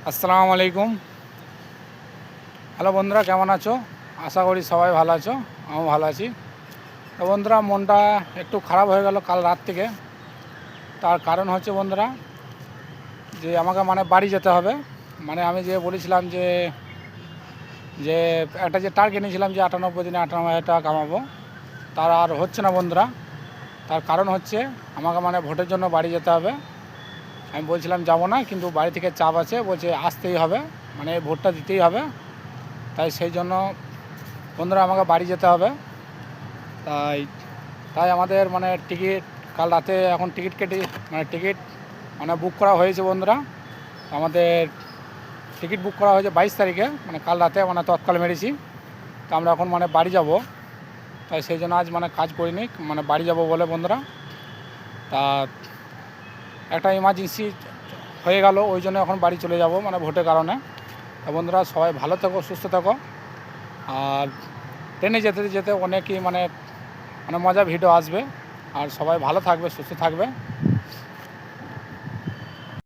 আসসালামু আলাইকুম। হ্যালো বন্ধুরা, কেমন আছো? আশা করি সবাই ভালো আছো, আমিও ভালো আছি। তো বন্ধুরা, মনটা একটু খারাপ হয়ে গেল কাল রাত থেকে। তার কারণ হচ্ছে বন্ধুরা, যে আমাকে বাড়ি যেতে হবে। আমি যে বলেছিলাম যে যে একটা যে টার্গেট নিয়েছিলাম যে 98 দিনে 98,000 টাকা কামাবো, তার আর হচ্ছে না বন্ধুরা। তার কারণ হচ্ছে আমাকে ভোটের জন্য বাড়ি যেতে হবে। আমি বলছিলাম যাব না, কিন্তু বাড়ি থেকে চাপ আছে, বলছে আসতেই হবে, ভোটটা দিতেই হবে। তাই সেই জন্য বন্ধুরা আমাকে বাড়ি যেতে হবে। তাই তাই আমাদের টিকিট কাল রাতে এখন টিকিট কেটে টিকিট বুক করা হয়েছে বন্ধুরা। আমাদের টিকিট বুক করা হয়েছে 22 তারিখে, কাল রাতে তৎকাল মেরেছি। তো আমরা এখন বাড়ি যাব। তাই সেই জন্য আজ কাজ করিনি, বাড়ি যাব বলে বন্ধুরা। তা একটা ইমার্জেন্সি হয়ে গেল, ওই জন্য এখন বাড়ি চলে যাব ভোটের কারণে। তা বন্ধুরা, সবাই ভালো থেকো, সুস্থ থেকো। আর ট্রেনে যেতে যেতে অনেকই মজা ভিডিও আসবে। আর সবাই ভালো থাকবে, সুস্থ থাকবে।